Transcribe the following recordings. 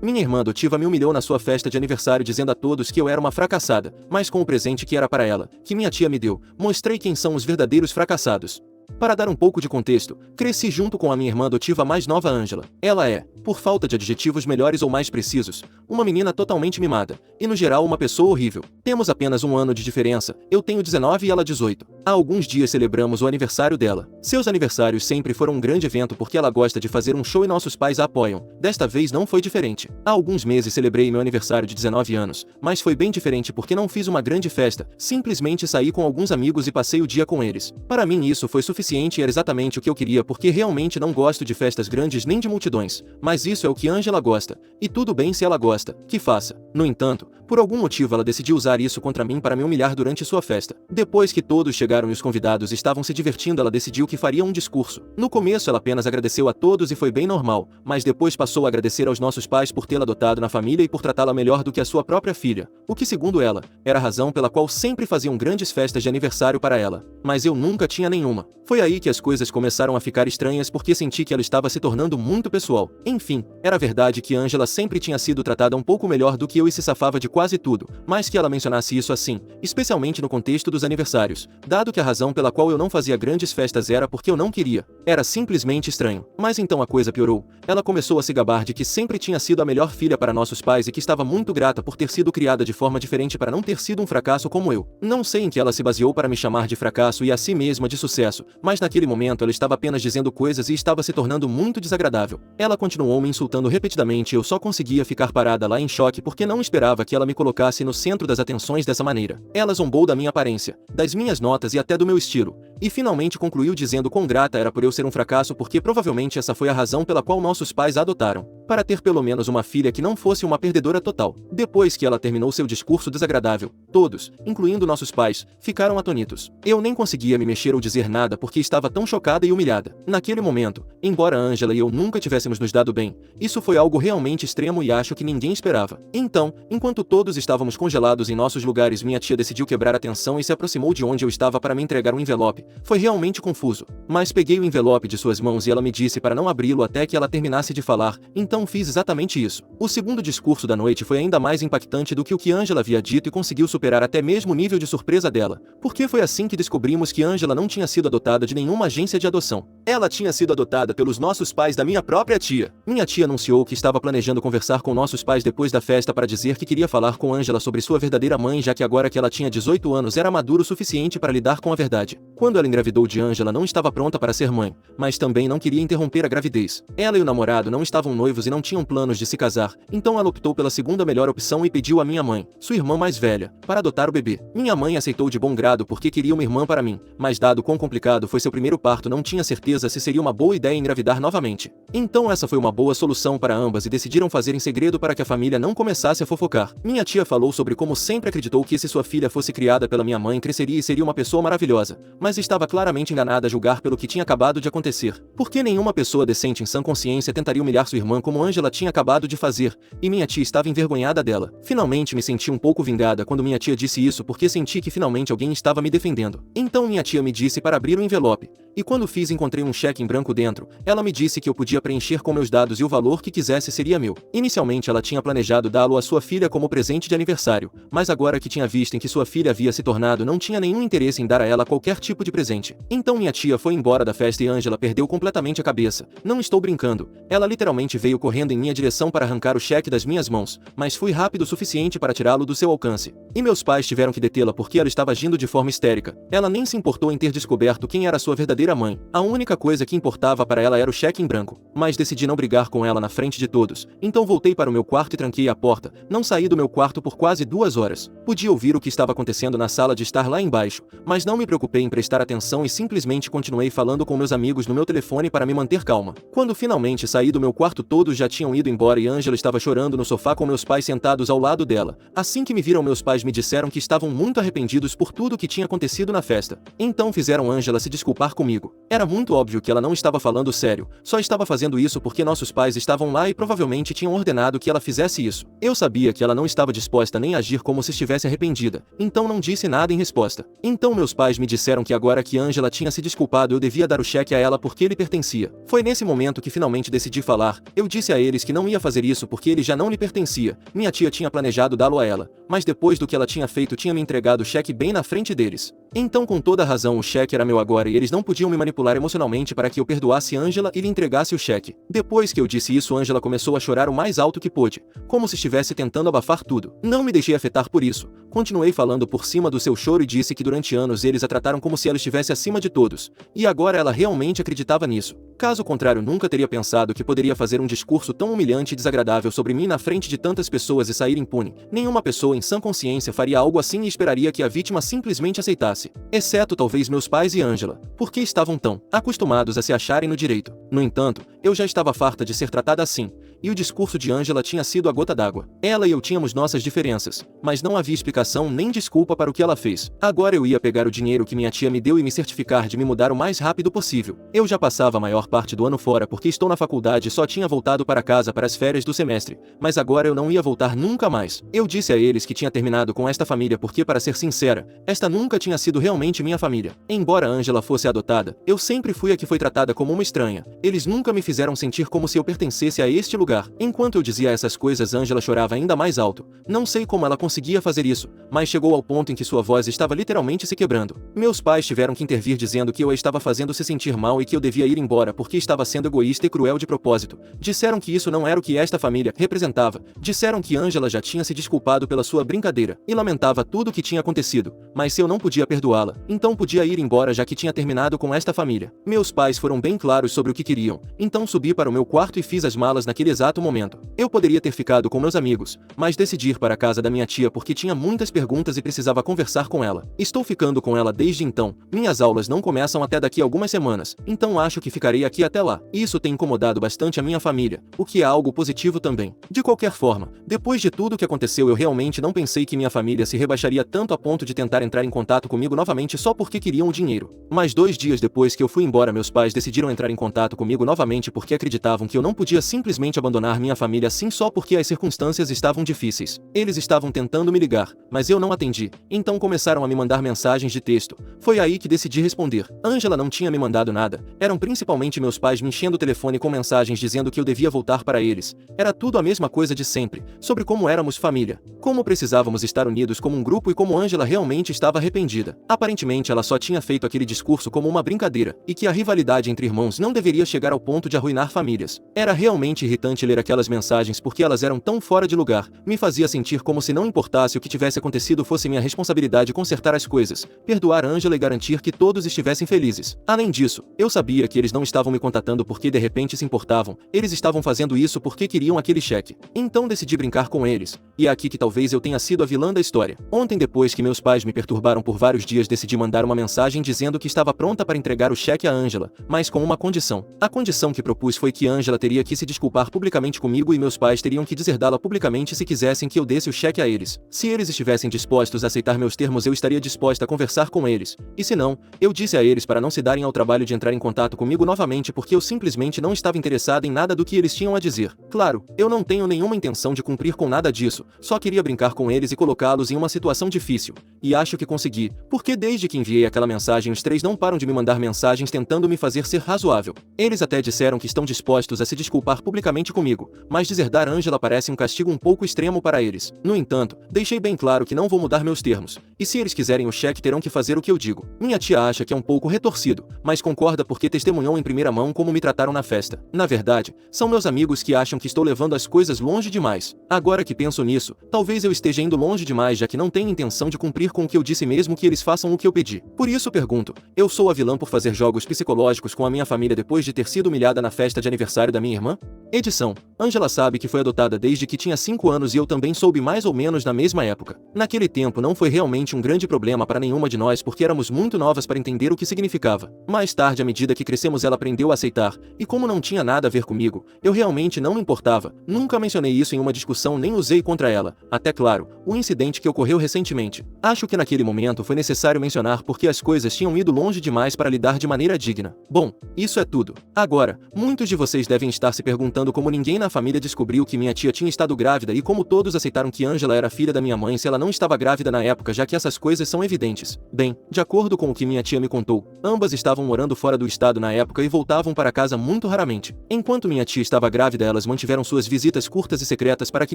Minha irmã adotiva me humilhou na sua festa de aniversário dizendo a todos que eu era uma fracassada, mas com o presente que era para ela, que minha tia me deu, mostrei quem são os verdadeiros fracassados. Para dar um pouco de contexto, cresci junto com a minha irmã adotiva mais nova, Ângela. Ela é, por falta de adjetivos melhores ou mais precisos, uma menina totalmente mimada, e no geral uma pessoa horrível. Temos apenas um ano de diferença, eu tenho 19 e ela 18. Há alguns dias celebramos o aniversário dela. Seus aniversários sempre foram um grande evento porque ela gosta de fazer um show e nossos pais a apoiam. Desta vez não foi diferente. Há alguns meses celebrei meu aniversário de 19 anos, mas foi bem diferente porque não fiz uma grande festa, simplesmente saí com alguns amigos e passei o dia com eles. Para mim isso foi suficiente e era exatamente o que eu queria porque realmente não gosto de festas grandes nem de multidões, mas isso é o que Ângela gosta, e tudo bem se ela gosta, que faça. No entanto, por algum motivo ela decidiu usar isso contra mim para me humilhar durante sua festa. Depois que todos chegaram e os convidados estavam se divertindo, ela decidiu que faria um discurso. No começo ela apenas agradeceu a todos e foi bem normal, mas depois passou a agradecer aos nossos pais por tê-la adotado na família e por tratá-la melhor do que a sua própria filha, o que segundo ela, era a razão pela qual sempre faziam grandes festas de aniversário para ela, mas eu nunca tinha nenhuma. Foi aí que as coisas começaram a ficar estranhas porque senti que ela estava se tornando muito pessoal. Enfim, era verdade que Ângela sempre tinha sido tratada um pouco melhor do que eu e se safava de quase tudo, mas que ela mencionasse isso assim, especialmente no contexto dos aniversários, dado que a razão pela qual eu não fazia grandes festas era porque eu não queria. Era simplesmente estranho. Mas então a coisa piorou. Ela começou a se gabar de que sempre tinha sido a melhor filha para nossos pais e que estava muito grata por ter sido criada de forma diferente para não ter sido um fracasso como eu. Não sei em que ela se baseou para me chamar de fracasso e a si mesma de sucesso, mas naquele momento ela estava apenas dizendo coisas e estava se tornando muito desagradável. Ela continuou me insultando repetidamente e eu só conseguia ficar parada lá em choque porque não esperava que ela me colocasse no centro das atenções dessa maneira. Ela zombou da minha aparência, das minhas notas e até do meu estilo, e finalmente concluiu dizendo quão grata era por eu ser um fracasso porque provavelmente essa foi a razão pela qual nossos pais a adotaram, para ter pelo menos uma filha que não fosse uma perdedora total. Depois que ela terminou seu discurso desagradável, todos, incluindo nossos pais, ficaram atônitos. Eu nem conseguia me mexer ou dizer nada porque estava tão chocada e humilhada. Naquele momento, embora Ângela e eu nunca tivéssemos nos dado bem, isso foi algo realmente extremo e acho que ninguém esperava. Então, enquanto todos estávamos congelados em nossos lugares, minha tia decidiu quebrar a tensão e se aproximou de onde eu estava para me entregar um envelope. Foi realmente confuso, mas peguei o envelope de suas mãos e ela me disse para não abri-lo até que ela terminasse de falar, então fiz exatamente isso. O segundo discurso da noite foi ainda mais impactante do que o que Ângela havia dito e conseguiu superar até mesmo o nível de surpresa dela, porque foi assim que descobrimos que Ângela não tinha sido adotada de nenhuma agência de adoção. Ela tinha sido adotada pelos nossos pais da minha própria tia. Minha tia anunciou que estava planejando conversar com nossos pais depois da festa para dizer que queria falar com Ângela sobre sua verdadeira mãe, já que agora que ela tinha 18 anos era madura o suficiente para lidar com a verdade. Quando ela engravidou de Ângela, não estava pronta para ser mãe, mas também não queria interromper a gravidez. Ela e o namorado não estavam noivos e não tinham planos de se casar, então ela optou pela segunda melhor opção e pediu a minha mãe, sua irmã mais velha, para adotar o bebê. Minha mãe aceitou de bom grado porque queria uma irmã para mim, mas dado quão complicado foi seu primeiro parto, não tinha certeza se seria uma boa ideia engravidar novamente. Então essa foi uma boa solução para ambas e decidiram fazer em segredo para que a família não começasse a fofocar. Minha tia falou sobre como sempre acreditou que se sua filha fosse criada pela minha mãe cresceria e seria uma pessoa maravilhosa, mas estava claramente enganada a julgar pelo que tinha acabado de acontecer. Porque nenhuma pessoa decente em sã consciência tentaria humilhar sua irmã como Ângela tinha acabado de fazer, e minha tia estava envergonhada dela. Finalmente me senti um pouco vingada quando minha tia disse isso porque senti que finalmente alguém estava me defendendo. Então minha tia me disse para abrir o envelope, e quando fiz encontrei um cheque em branco dentro. Ela me disse que eu podia preencher com meus dados e o valor que quisesse seria meu. Inicialmente ela tinha planejado dá-lo à sua filha como presente de aniversário, mas agora que tinha visto em que sua filha havia se tornado, não tinha nenhum interesse em dar a ela qualquer tipo de presente. Então minha tia foi embora da festa e Ângela perdeu completamente a cabeça. Não estou brincando. Ela literalmente veio correndo em minha direção para arrancar o cheque das minhas mãos, mas fui rápido o suficiente para tirá-lo do seu alcance. E meus pais tiveram que detê-la porque ela estava agindo de forma histérica. Ela nem se importou em ter descoberto quem era sua verdadeira mãe. A única coisa que importava para ela era o cheque em branco. Mas decidi não brigar com ela na frente de todos. Então voltei para o meu quarto e tranquei a porta. Não saí do meu quarto por quase 2 horas. Podia ouvir o que estava acontecendo na sala de estar lá embaixo, mas não me preocupei em prestar atenção e simplesmente continuei falando com meus amigos no meu telefone para me manter calma. Quando finalmente saí do meu quarto, todos já tinham ido embora e Ângela estava chorando no sofá com meus pais sentados ao lado dela. Assim que me viram, meus pais me disseram que estavam muito arrependidos por tudo o que tinha acontecido na festa. Então fizeram Ângela se desculpar comigo comigo. Era muito óbvio que ela não estava falando sério, só estava fazendo isso porque nossos pais estavam lá e provavelmente tinham ordenado que ela fizesse isso. Eu sabia que ela não estava disposta nem a agir como se estivesse arrependida, então não disse nada em resposta. Então meus pais me disseram que agora que Angela tinha se desculpado eu devia dar o cheque a ela porque ele pertencia. Foi nesse momento que finalmente decidi falar. Eu disse a eles que não ia fazer isso porque ele já não lhe pertencia. Minha tia tinha planejado dá-lo a ela, mas depois do que ela tinha feito tinha me entregado o cheque bem na frente deles. Então com toda razão o cheque era meu agora e eles não podiam me manipular emocionalmente para que eu perdoasse Angela e lhe entregasse o cheque. Depois que eu disse isso, Angela começou a chorar o mais alto que pôde, como se estivesse tentando abafar tudo. Não me deixei afetar por isso. Continuei falando por cima do seu choro e disse que durante anos eles a trataram como se ela estivesse acima de todos, e agora ela realmente acreditava nisso. Caso contrário, nunca teria pensado que poderia fazer um discurso tão humilhante e desagradável sobre mim na frente de tantas pessoas e sair impune. Nenhuma pessoa em sã consciência faria algo assim e esperaria que a vítima simplesmente aceitasse. Exceto talvez meus pais e Angela, porque estavam tão acostumados a se acharem no direito. No entanto, eu já estava farta de ser tratada assim, e o discurso de Angela tinha sido a gota d'água. Ela e eu tínhamos nossas diferenças, mas não havia explicação nem desculpa para o que ela fez. Agora eu ia pegar o dinheiro que minha tia me deu e me certificar de me mudar o mais rápido possível. Eu já passava a maior parte do ano fora porque estou na faculdade e só tinha voltado para casa para as férias do semestre, mas agora eu não ia voltar nunca mais. Eu disse a eles que tinha terminado com esta família porque, para ser sincera, esta nunca tinha sido realmente minha família. Embora Angela fosse adotada, eu sempre fui a que foi tratada como uma estranha. Eles nunca me fizeram sentir como se eu pertencesse a este lugar. Enquanto eu dizia essas coisas, Angela chorava ainda mais alto. Não sei como ela conseguia fazer isso, mas chegou ao ponto em que sua voz estava literalmente se quebrando. Meus pais tiveram que intervir dizendo que eu a estava fazendo se sentir mal e que eu devia ir embora porque estava sendo egoísta e cruel de propósito. Disseram que isso não era o que esta família representava. Disseram que Angela já tinha se desculpado pela sua brincadeira e lamentava tudo o que tinha acontecido, mas se eu não podia perdoá-la, então podia ir embora já que tinha terminado com esta família. Meus pais foram bem claros sobre o que queriam, então subi para o meu quarto e fiz as malas naquele exato momento. Eu poderia ter ficado com meus amigos, mas decidi ir para a casa da minha tia porque tinha muitas perguntas e precisava conversar com ela. Estou ficando com ela desde então. Minhas aulas não começam até daqui a algumas semanas, então acho que ficarei aqui até lá. Isso tem incomodado bastante a minha família, o que é algo positivo também. De qualquer forma, depois de tudo o que aconteceu, eu realmente não pensei que minha família se rebaixaria tanto a ponto de tentar entrar em contato comigo novamente só porque queriam o dinheiro. Mas 2 dias depois que eu fui embora, meus pais decidiram entrar em contato comigo novamente porque acreditavam que eu não podia simplesmente abandonar minha família assim só porque as circunstâncias estavam difíceis. Eles estavam tentando me ligar, mas eu não atendi, então começaram a me mandar mensagens de texto. Foi aí que decidi responder. Angela não tinha me mandado nada, eram principalmente meus pais me enchendo o telefone com mensagens dizendo que eu devia voltar para eles. Era tudo a mesma coisa de sempre, sobre como éramos família, como precisávamos estar unidos como um grupo e como Angela realmente estava arrependida. Aparentemente ela só tinha feito aquele discurso como uma brincadeira, e que a rivalidade entre irmãos não deveria chegar ao ponto de arruinar famílias. Era realmente irritante ler aquelas mensagens porque elas eram tão fora de lugar, me fazia sentir como se não importasse o que tivesse acontecido fosse minha responsabilidade consertar as coisas, perdoar Angela e garantir que todos estivessem felizes. Além disso, eu sabia que eles não estavam me contatando porque de repente se importavam, eles estavam fazendo isso porque queriam aquele cheque. Então decidi brincar com eles, e é aqui que talvez eu tenha sido a vilã da história. Ontem, depois que meus pais me perturbaram por vários dias, decidi mandar uma mensagem dizendo que estava pronta para entregar o cheque a Angela, mas com uma condição. A condição que propus foi que Angela teria que se desculpar publicamente comigo e meus pais teriam que deserdá-la publicamente se quisessem que eu desse o cheque a eles. Se eles estivessem dispostos a aceitar meus termos, eu estaria disposta a conversar com eles, e se não, eu disse a eles para não se darem ao trabalho de entrar em contato comigo novamente porque eu simplesmente não estava interessada em nada do que eles tinham a dizer. Claro, eu não tenho nenhuma intenção de cumprir com nada disso, só queria brincar com eles e colocá-los em uma situação difícil. E acho que consegui, porque desde que enviei aquela mensagem os 3 não param de me mandar mensagens tentando me fazer ser razoável. Eles até disseram que estão dispostos a se desculpar publicamente comigo, mas deserdar Angela parece um castigo um pouco extremo para eles. No entanto, deixei bem claro que não vou mudar meus termos, e se eles quiserem o cheque terão que fazer o que eu digo. Minha tia acha que é um pouco retorcido, mas concorda porque testemunhou em primeira mão como me trataram na festa. Na verdade, são meus amigos que acham que estou levando as coisas longe demais. Agora que penso nisso, talvez eu esteja indo longe demais já que não tenho intenção de cumprir com o que eu disse mesmo que eles façam o que eu pedi. Por isso pergunto, eu sou a vilã por fazer jogos psicológicos com a minha família depois de ter sido humilhada na festa de aniversário da minha irmã? Edição. Angela sabe que foi adotada desde que tinha 5 anos e eu também soube mais ou menos na mesma época. Naquele tempo não foi realmente um grande problema para nenhuma de nós porque éramos muito novas para entender o que significava. Mais tarde, à medida que crescemos, ela aprendeu a aceitar, e como não tinha nada a ver comigo, eu realmente não me importava. Nunca mencionei isso em uma discussão nem usei contra ela. Até claro, o incidente que ocorreu recentemente. Acho que naquele momento foi necessário mencionar porque as coisas tinham ido longe demais para lidar de maneira digna. Bom, isso é tudo. Agora, muitos de vocês devem estar se perguntando como ninguém na família descobriu que minha tia tinha estado grávida e como todos aceitaram que Angela era filha da minha mãe se ela não estava grávida na época, já que essas coisas são evidentes. Bem, de acordo com o que minha tia me contou, ambas estavam morando fora do estado na época e voltavam para casa muito raramente. Enquanto minha tia estava grávida, elas mantiveram suas visitas curtas e secretas para que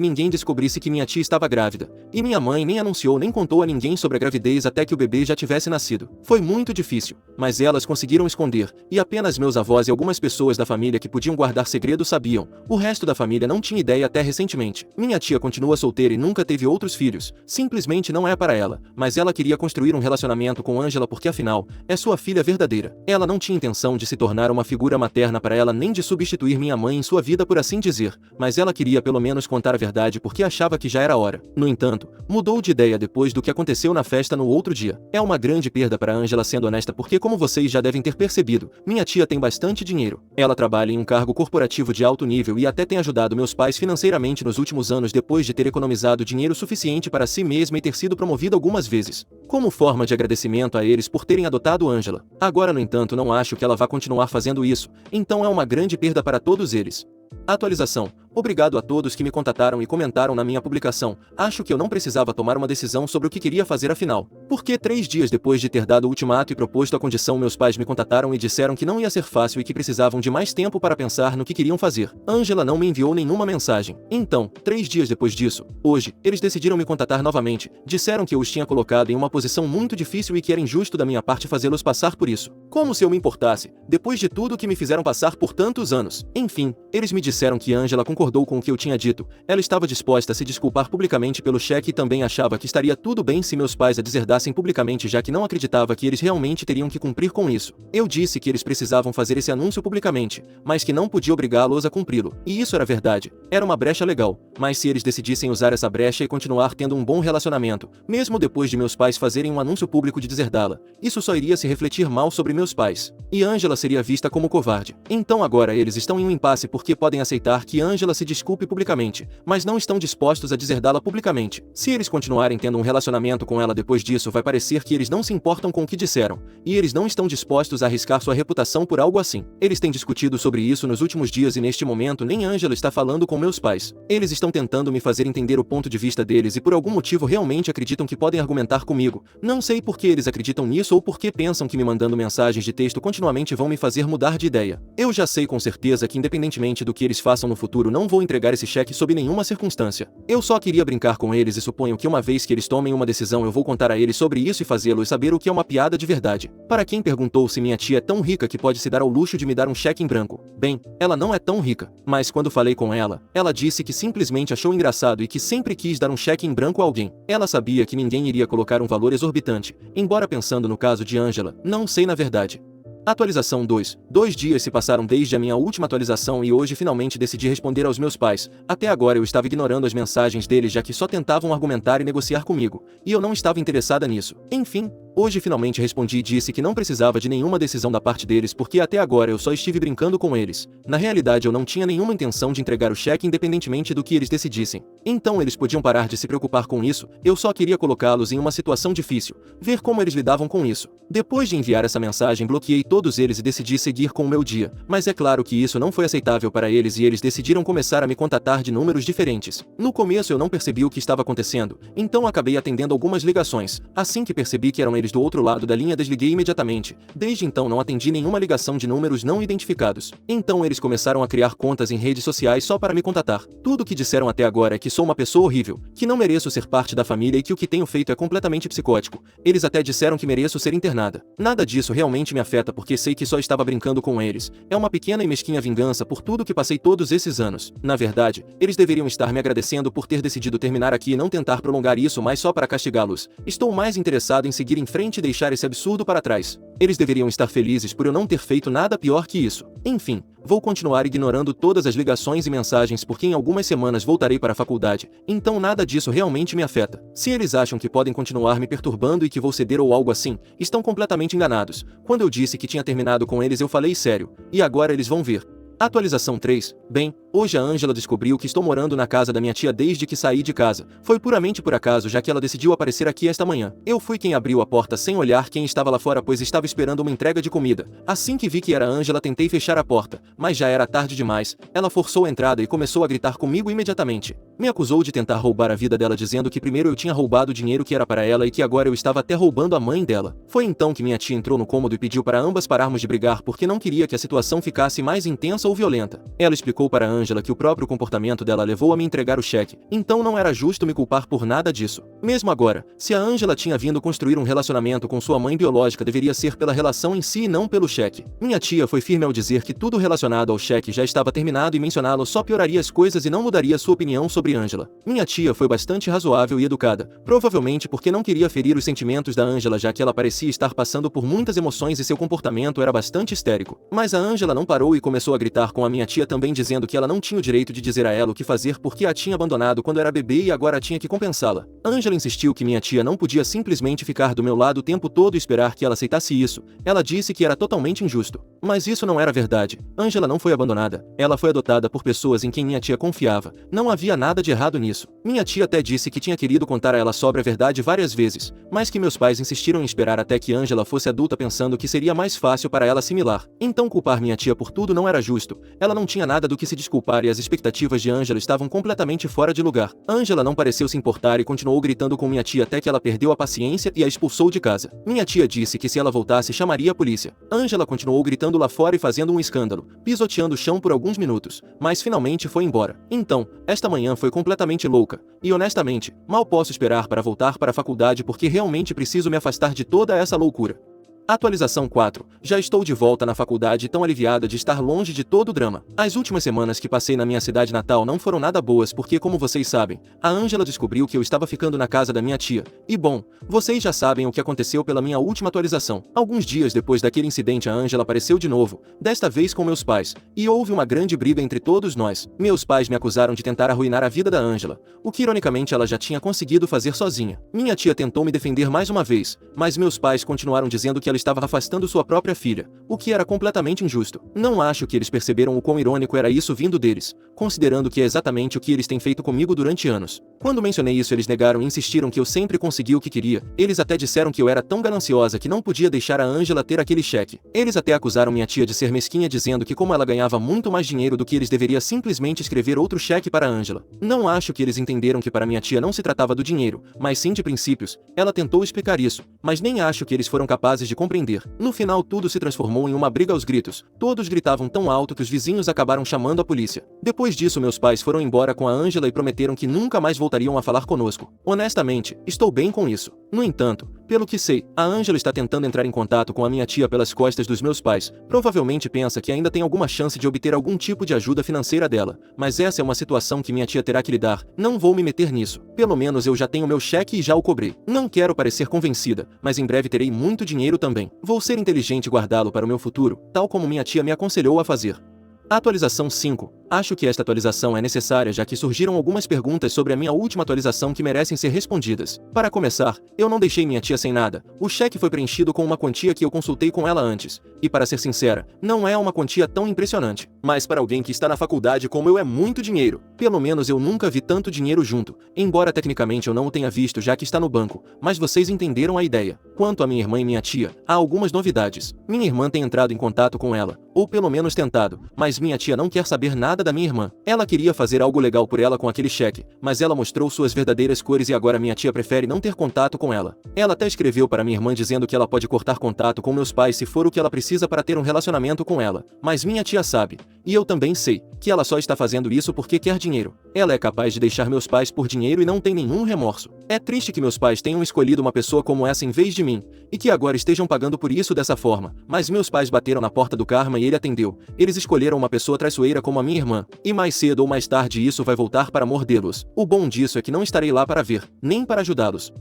ninguém descobrisse que minha tia estava grávida. E minha mãe nem anunciou nem contou a ninguém sobre a gravidez até que o bebê já tivesse nascido. Foi muito difícil, mas elas conseguiram esconder, e apenas meus avós e algumas pessoas da família que podiam guardar segredo sabiam. O resto da família não tinha ideia até recentemente. Minha tia continua solteira e nunca teve outros filhos. Simplesmente não é para ela, mas ela queria construir um relacionamento com Angela porque afinal, é sua filha verdadeira. Ela não tinha intenção de se tornar uma figura materna para ela nem de substituir minha mãe em sua vida por assim dizer, mas ela queria pelo menos contar a verdade porque achava que já era hora. No entanto, mudou de ideia depois do que aconteceu na festa no outro dia. É uma grande perda para Angela, sendo honesta, porque como vocês já devem ter percebido, minha tia tem bastante dinheiro. Ela trabalha em um cargo corporativo de alto nível e até tem ajudado meus pais financeiramente nos últimos anos depois de ter economizado dinheiro suficiente para si mesma e ter sido promovida algumas vezes, como forma de agradecimento a eles por terem adotado Angela. Agora, no entanto, não acho que ela vá continuar fazendo isso, então é uma grande perda para todos eles. Atualização. Obrigado a todos que me contataram e comentaram na minha publicação. Acho que eu não precisava tomar uma decisão sobre o que queria fazer afinal. Porque 3 dias depois de ter dado o ultimato e proposto a condição, meus pais me contataram e disseram que não ia ser fácil e que precisavam de mais tempo para pensar no que queriam fazer. Angela não me enviou nenhuma mensagem. Então, 3 dias depois disso, hoje, eles decidiram me contatar novamente. Disseram que eu os tinha colocado em uma posição muito difícil e que era injusto da minha parte fazê-los passar por isso. Como se eu me importasse, depois de tudo que me fizeram passar por tantos anos. Enfim, eles me disseram que Angela concordou com o que eu tinha dito. Ela estava disposta a se desculpar publicamente pelo cheque e também achava que estaria tudo bem se meus pais a deserdassem publicamente, já que não acreditava que eles realmente teriam que cumprir com isso. Eu disse que eles precisavam fazer esse anúncio publicamente, mas que não podia obrigá-los a cumpri-lo. E isso era verdade. Era uma brecha legal, mas se eles decidissem usar essa brecha e continuar tendo um bom relacionamento, mesmo depois de meus pais fazerem um anúncio público de deserdá-la, isso só iria se refletir mal sobre meus pais. E Angela seria vista como covarde. Então agora eles estão em um impasse porque podem aceitar que Angela se desculpe publicamente, mas não estão dispostos a deserdá-la publicamente. Se eles continuarem tendo um relacionamento com ela depois disso, vai parecer que eles não se importam com o que disseram, e eles não estão dispostos a arriscar sua reputação por algo assim. Eles têm discutido sobre isso nos últimos dias e neste momento nem Angela está falando com meus pais. Eles estão tentando me fazer entender o ponto de vista deles e por algum motivo realmente acreditam que podem argumentar comigo. Não sei por que eles acreditam nisso ou por que pensam que me mandando mensagens de texto continuamente vão me fazer mudar de ideia. Eu já sei com certeza que independentemente do que eles façam no futuro, não vou entregar esse cheque sob nenhuma circunstância. Eu só queria brincar com eles e suponho que uma vez que eles tomem uma decisão eu vou contar a eles sobre isso e fazê-los saber o que é uma piada de verdade. Para quem perguntou se minha tia é tão rica que pode se dar ao luxo de me dar um cheque em branco, bem, ela não é tão rica, mas quando falei com ela, ela disse que simplesmente achou engraçado e que sempre quis dar um cheque em branco a alguém. Ela sabia que ninguém iria colocar um valor exorbitante, embora pensando no caso de Angela, não sei na verdade. Atualização 2. 2 dias se passaram desde a minha última atualização e hoje finalmente decidi responder aos meus pais. Até agora eu estava ignorando as mensagens deles, já que só tentavam argumentar e negociar comigo, e eu não estava interessada nisso. Enfim, hoje finalmente respondi e disse que não precisava de nenhuma decisão da parte deles porque até agora eu só estive brincando com eles. Na realidade eu não tinha nenhuma intenção de entregar o cheque independentemente do que eles decidissem. Então eles podiam parar de se preocupar com isso, eu só queria colocá-los em uma situação difícil, ver como eles lidavam com isso. Depois de enviar essa mensagem, bloqueei todos eles e decidi seguir com o meu dia, mas é claro que isso não foi aceitável para eles e eles decidiram começar a me contatar de números diferentes. No começo eu não percebi o que estava acontecendo, então acabei atendendo algumas ligações. Assim que percebi que eram eles do outro lado da linha, desliguei imediatamente. Desde então não atendi nenhuma ligação de números não identificados. Então eles começaram a criar contas em redes sociais só para me contatar. Tudo o que disseram até agora é que sou uma pessoa horrível, que não mereço ser parte da família e que o que tenho feito é completamente psicótico. Eles até disseram que mereço ser internada. Nada disso realmente me afeta porque sei que só estava brincando com eles. É uma pequena e mesquinha vingança por tudo que passei todos esses anos. Na verdade, eles deveriam estar me agradecendo por ter decidido terminar aqui e não tentar prolongar isso mais só para castigá-los. Estou mais interessado em seguir em frente e deixar esse absurdo para trás. Eles deveriam estar felizes por eu não ter feito nada pior que isso. Enfim, vou continuar ignorando todas as ligações e mensagens porque em algumas semanas voltarei para a faculdade, então nada disso realmente me afeta. Se eles acham que podem continuar me perturbando e que vou ceder ou algo assim, estão completamente enganados. Quando eu disse que tinha terminado com eles eu falei sério, e agora eles vão ver. Atualização 3. Bem, Hoje a Ângela descobriu que estou morando na casa da minha tia desde que saí de casa. Foi puramente por acaso, já que ela decidiu aparecer aqui esta manhã. Eu fui quem abriu a porta sem olhar quem estava lá fora, pois estava esperando uma entrega de comida. Assim que vi que era a Ângela, tentei fechar a porta, mas já era tarde demais. Ela forçou a entrada e começou a gritar comigo imediatamente. Me acusou de tentar roubar a vida dela, dizendo que primeiro eu tinha roubado o dinheiro que era para ela e que agora eu estava até roubando a mãe dela. Foi então que minha tia entrou no cômodo e pediu para ambas pararmos de brigar porque não queria que a situação ficasse mais intensa ou violenta. Ela explicou para a Ângela que o próprio comportamento dela levou a me entregar o cheque, então não era justo me culpar por nada disso. Mesmo agora, se a Ângela tinha vindo construir um relacionamento com sua mãe biológica, deveria ser pela relação em si e não pelo cheque. Minha tia foi firme ao dizer que tudo relacionado ao cheque já estava terminado e mencioná-lo só pioraria as coisas e não mudaria sua opinião sobre Ângela. Minha tia foi bastante razoável e educada, provavelmente porque não queria ferir os sentimentos da Ângela, já que ela parecia estar passando por muitas emoções e seu comportamento era bastante histérico. Mas a Ângela não parou e começou a gritar com a minha tia também, dizendo que ela não tinha o direito de dizer a ela o que fazer porque a tinha abandonado quando era bebê e agora tinha que compensá-la. Ângela insistiu que minha tia não podia simplesmente ficar do meu lado o tempo todo e esperar que ela aceitasse isso. Ela disse que era totalmente injusto. Mas isso não era verdade. Ângela não foi abandonada. Ela foi adotada por pessoas em quem minha tia confiava. Não havia nada de errado nisso. Minha tia até disse que tinha querido contar a ela sobre a verdade várias vezes, mas que meus pais insistiram em esperar até que Ângela fosse adulta, pensando que seria mais fácil para ela assimilar. Então culpar minha tia por tudo não era justo. Ela não tinha nada do que se desculpar e as expectativas de Ângela estavam completamente fora de lugar. Ângela não pareceu se importar e continuou gritando com minha tia até que ela perdeu a paciência e a expulsou de casa. Minha tia disse que se ela voltasse chamaria a polícia. Ângela continuou gritando lá fora e fazendo um escândalo, pisoteando o chão por alguns minutos, mas finalmente foi embora. Então, esta manhã foi completamente louca, e honestamente, mal posso esperar para voltar para a faculdade porque realmente preciso me afastar de toda essa loucura. Atualização 4. Já estou de volta na faculdade, tão aliviada de estar longe de todo o drama. As últimas semanas que passei na minha cidade natal não foram nada boas porque, como vocês sabem, a Ângela descobriu que eu estava ficando na casa da minha tia. E bom, vocês já sabem o que aconteceu pela minha última atualização. Alguns dias depois daquele incidente, a Ângela apareceu de novo, desta vez com meus pais, e houve uma grande briga entre todos nós. Meus pais me acusaram de tentar arruinar a vida da Ângela, o que ironicamente ela já tinha conseguido fazer sozinha. Minha tia tentou me defender mais uma vez, mas meus pais continuaram dizendo que ela estava afastando sua própria filha, o que era completamente injusto. Não acho que eles perceberam o quão irônico era isso vindo deles, considerando que é exatamente o que eles têm feito comigo durante anos. Quando mencionei isso, eles negaram e insistiram que eu sempre consegui o que queria. Eles até disseram que eu era tão gananciosa que não podia deixar a Ângela ter aquele cheque. Eles até acusaram minha tia de ser mesquinha, dizendo que como ela ganhava muito mais dinheiro do que eles, deveria simplesmente escrever outro cheque para a Ângela. Não acho que eles entenderam que para minha tia não se tratava do dinheiro, mas sim de princípios. Ela tentou explicar isso, mas nem acho que eles foram capazes de compreender. No final, tudo se transformou em uma briga aos gritos. Todos gritavam tão alto que os vizinhos acabaram chamando a polícia. Depois disso, meus pais foram embora com a Ângela e prometeram que nunca mais voltariam a falar conosco. Honestamente, estou bem com isso. No entanto, pelo que sei, a Ângela está tentando entrar em contato com a minha tia pelas costas dos meus pais. Provavelmente pensa que ainda tem alguma chance de obter algum tipo de ajuda financeira dela. Mas essa é uma situação que minha tia terá que lidar. Não vou me meter nisso. Pelo menos eu já tenho meu cheque e já o cobrei. Não quero parecer convencida, mas em breve terei muito dinheiro também. Vou ser inteligente e guardá-lo para o meu futuro, tal como minha tia me aconselhou a fazer. Atualização 5. Acho que esta atualização é necessária, já que surgiram algumas perguntas sobre a minha última atualização que merecem ser respondidas. Para começar, eu não deixei minha tia sem nada. O cheque foi preenchido com uma quantia que eu consultei com ela antes. E para ser sincera, não é uma quantia tão impressionante. Mas para alguém que está na faculdade como eu é muito dinheiro. Pelo menos eu nunca vi tanto dinheiro junto. Embora tecnicamente eu não o tenha visto, já que está no banco. Mas vocês entenderam a ideia. Quanto a minha irmã e minha tia, há algumas novidades. Minha irmã tem entrado em contato com ela, ou pelo menos tentado, mas minha tia não quer saber nada da minha irmã. Ela queria fazer algo legal por ela com aquele cheque, mas ela mostrou suas verdadeiras cores e agora minha tia prefere não ter contato com ela. Ela até escreveu para minha irmã dizendo que ela pode cortar contato com meus pais se for o que ela precisa para ter um relacionamento com ela. Mas minha tia sabe, e eu também sei, que ela só está fazendo isso porque quer dinheiro. Ela é capaz de deixar meus pais por dinheiro e não tem nenhum remorso. É triste que meus pais tenham escolhido uma pessoa como essa em vez de mim, e que agora estejam pagando por isso dessa forma. Mas meus pais bateram na porta do Karma e ele atendeu. Eles escolheram uma pessoa traiçoeira como a minha irmã, e mais cedo ou mais tarde isso vai voltar para mordê-los. O bom disso é que não estarei lá para ver, nem para ajudá-los.